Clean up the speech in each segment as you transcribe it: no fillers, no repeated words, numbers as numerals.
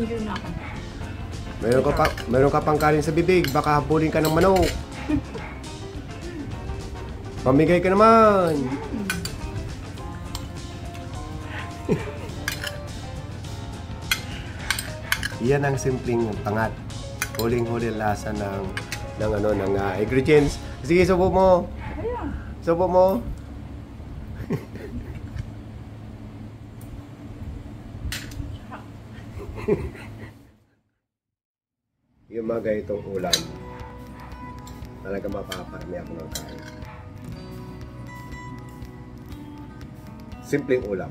Enjoy na ako. Meron ka pang kanin sa bibig, baka habulin ka ng manok. Pamigay ka naman. Yan ang simpleng pangat. Huling-huli lasa ng ingredients. Sige, subo mo. Subo mo. Yung mga ganitong ulam, talaga mapaparami ako ng kain. Simpleng ulam.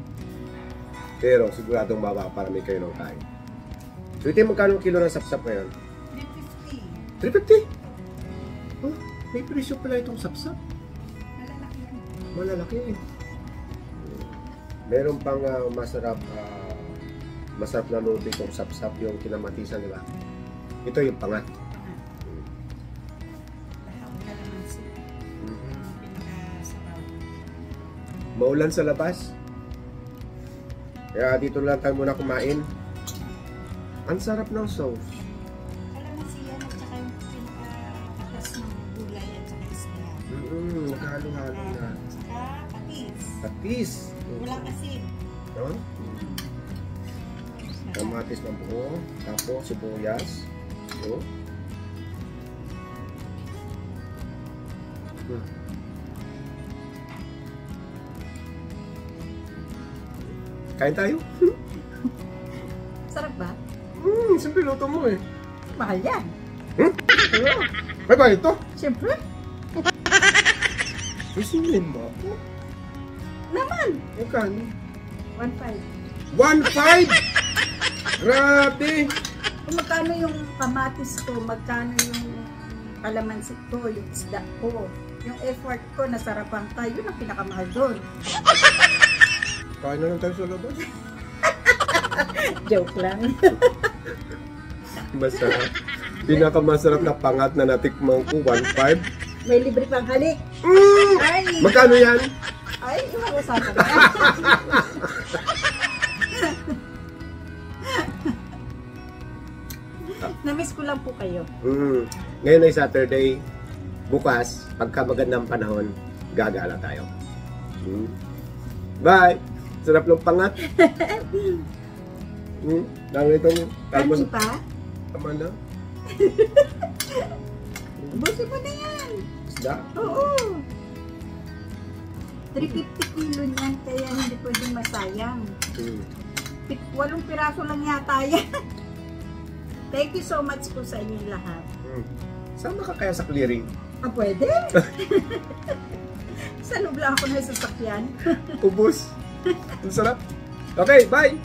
Pero siguradong mapaparami kayo ng kain. So ito yung magkano kilo ng sapsap ngayon? 350. 350? Oh, may presyo pala itong sapsap. Malalaki yan. Malalaki eh. Meron pang masarap na luto itong sapsap, yung kinamatisan, di ba? Ito yung pangat. Maulan sa labas. Kaya dito lang tayo muna kumain. Ang sarap ng sauce. Kalamansi yan at saka yung pinakatas ng gulay at saka isda. Naghalo-halo na. At saka patis. Patis. Walang asin. No? Kamatis ng buo. Tapos sibuyas. So, kain tayo. Sarap ba? Simple luto mo eh. Mahal yan. May ba ito? Siyempre. Isingin ba? Naman. Magkano? 1.5. 1.5? Grabe! Kung magkano yung kamatis ko, magkano yung kalamansi ko, yung isda ko, yung effort ko, nasarapan ka, yun ang pinakamahal doon. Kain na lang tayo sa labas. Joke lang. Masarap. Pinakamasarap na pangat na natikman ko, 1.5. May libre pang halik. Ay! Magkano yan? Ay, ibang usapan na. Namiss ko lang po kayo. Ngayon ay Saturday. Bukas, pagka magandang panahon, gagala tayo. Bye! Sarap ng pangat. Dami itong Kanji pa? Tama na. Busin mo na yan. Isda? Oo. 350 kilo niyan, kaya hindi pwedeng masayang. 8 piraso lang yata yan. Thank you so much po sa inyong lahat. Sama ka kaya sa clearing? Ah, pwede? Sa loob lang ako na sasakyan. Ubus. Ang sarap. Okay, bye!